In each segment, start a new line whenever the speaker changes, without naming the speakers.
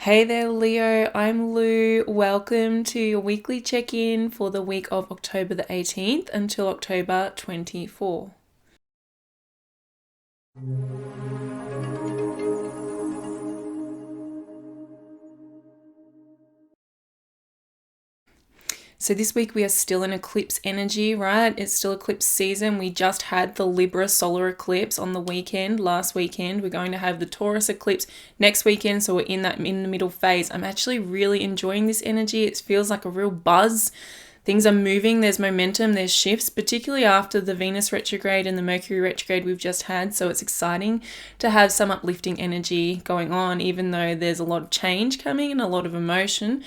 Hey there, Leo. I'm Lou. Welcome to your weekly check-in for the week of October the 18th until October 24th. So this week we are still in eclipse energy, right? It's still eclipse season. We just had the Libra solar eclipse on the weekend, last weekend. We're going to have the Taurus eclipse next weekend, so we're in the middle phase. I'm actually really enjoying this energy. It feels like a real buzz. Things are moving, there's momentum, there's shifts, particularly after the Venus retrograde and the Mercury retrograde we've just had. So it's exciting to have some uplifting energy going on, even though there's a lot of change coming and a lot of emotion.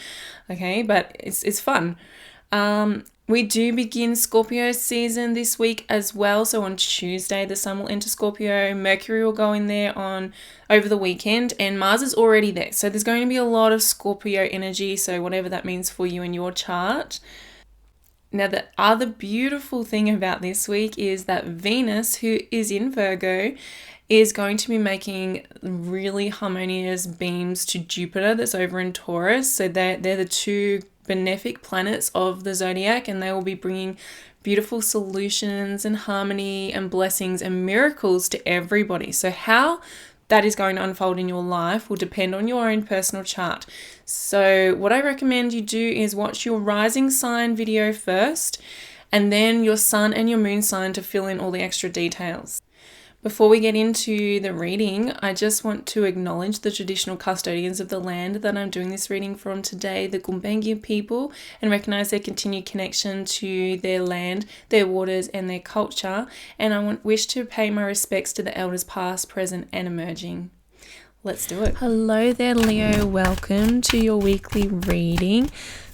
Okay, but it's fun. We do begin Scorpio season this week as well. So on Tuesday, the sun will enter Scorpio. Mercury will go in there over the weekend, and Mars is already there. So there's going to be a lot of Scorpio energy. So whatever that means for you in your chart. Now, the other beautiful thing about this week is that Venus, who is in Virgo, is going to be making really harmonious beams to Jupiter that's over in Taurus. So they're the two benefic planets of the zodiac, and they will be bringing beautiful solutions and harmony and blessings and miracles to everybody. So how that is going to unfold in your life will depend on your own personal chart. So what I recommend you do is watch your rising sign video first, and then your sun and your moon sign to fill in all the extra details. Before we get into the reading, I just want to acknowledge the traditional custodians of the land that I'm doing this reading from today, the Gumbaynggirr people, and recognize their continued connection to their land, their waters, and their culture. And I wish to pay my respects to the elders past, present, and emerging. Let's do it. Hello there, Leo. Welcome to your weekly reading.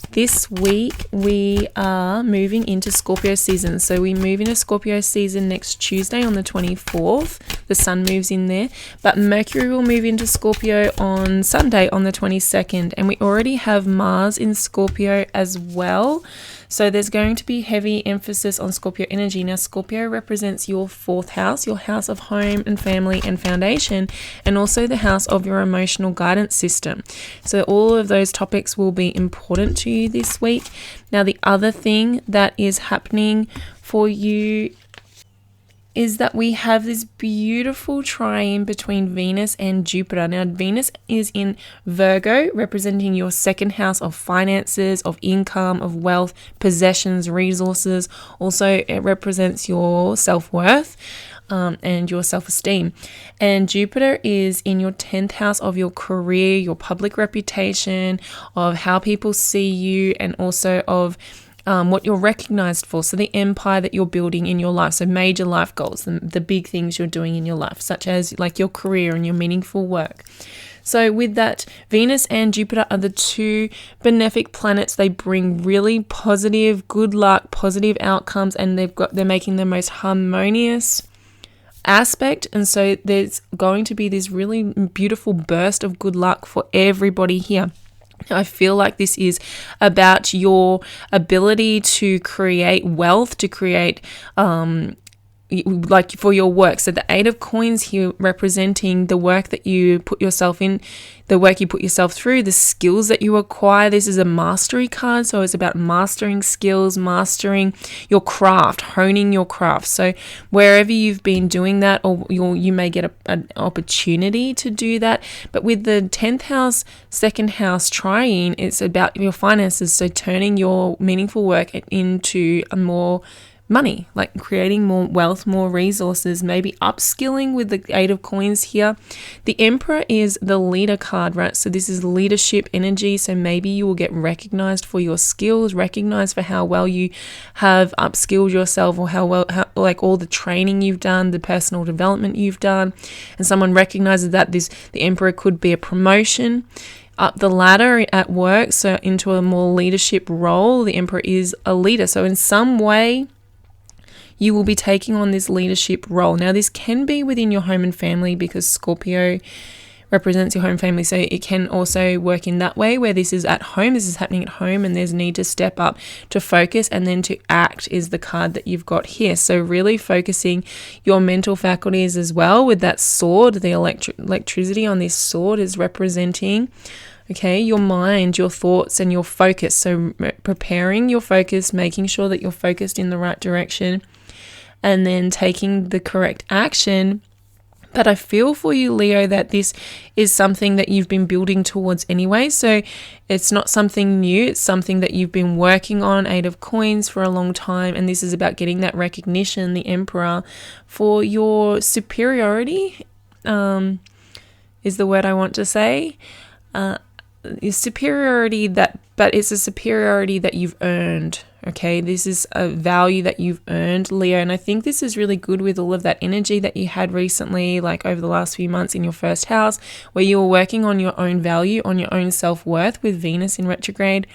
This week we are moving into Scorpio season. So we move into Scorpio season next Tuesday on the 24th. The sun moves in there. But Mercury will move into Scorpio on Sunday on the 22nd. And we already have Mars in Scorpio as well. So there's going to be heavy emphasis on Scorpio energy. Now, Scorpio represents your fourth house, your house of home and family and foundation, and also the house of your emotional guidance system. So all of those topics will be important to you this week. Now, the other thing that is happening for you is that we have this beautiful trine between Venus and Jupiter. Now, Venus is in Virgo, representing your second house of finances, of income, of wealth, possessions, resources. Also, it represents your self-worth and your self-esteem. And Jupiter is in your 10th house of your career, your public reputation, of how people see you, and also of what you're recognized for. So the empire that you're building in your life. So major life goals, the big things you're doing in your life, such as like your career and your meaningful work. So with that, Venus and Jupiter are the two benefic planets. They bring really positive, good luck, positive outcomes, and they're making the most harmonious aspect. And so there's going to be this really beautiful burst of good luck for everybody here. I feel like this is about your ability to create wealth, to create like for your work. So the Eight of Coins here representing the work that you put yourself in, the work you put yourself through, the skills that you acquire. This is a mastery card, so it's about mastering skills, mastering your craft, honing your craft. So wherever you've been doing that, or you may get an opportunity to do that. But with the 10th house, second house trine, it's about your finances. So turning your meaningful work into a more money, like creating more wealth, more resources, maybe upskilling with the Eight of Coins here. The Emperor is the leader card, right? So this is leadership energy. So maybe you will get recognized for your skills, recognized for how well you have upskilled yourself, or how like all the training you've done, the personal development you've done, and someone recognizes that. The Emperor could be a promotion up the ladder at work, so into a more leadership role. The Emperor is a leader. So in some way, you will be taking on this leadership role. Now, this can be within your home and family, because Scorpio represents your home family. So it can also work in that way where this is at home, this is happening at home, and there's a need to step up to focus and then to act is the card that you've got here. So really focusing your mental faculties as well with that sword. The electricity on this sword is representing, okay, your mind, your thoughts, and your focus. So preparing your focus, making sure that you're focused in the right direction, and then taking the correct action. But I feel for you, Leo, that this is something that you've been building towards anyway. So it's not something new. It's something that you've been working on, 8 of Coins, for a long time. And this is about getting that recognition, the Emperor, for your superiority, is the word I want to say. Superiority but it's a superiority that you've earned. Okay, this is a value that you've earned, Leo, and I think this is really good with all of that energy that you had recently, like over the last few months in your first house, where you were working on your own value, on your own self-worth with Venus in retrograde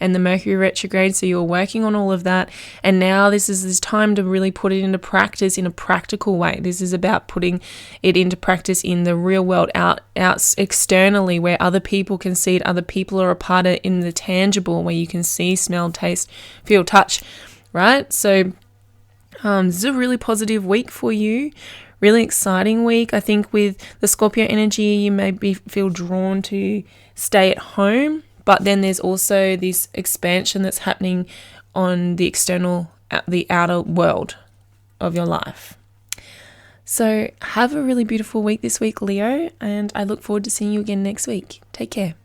and the Mercury retrograde. So you're working on all of that, and now this is this time to really put it into practice in a practical way. This is about putting it into practice in the real world, out externally, where other people can see it, other people are a part of it, in the tangible, where you can see, smell, taste, feel, touch, right? So this is a really positive week for you, really exciting week. I think with the Scorpio energy, you maybe feel drawn to stay at home, but then there's also this expansion that's happening on the external, the outer world of your life. So have a really beautiful week this week, Leo, and I look forward to seeing you again next week. Take care.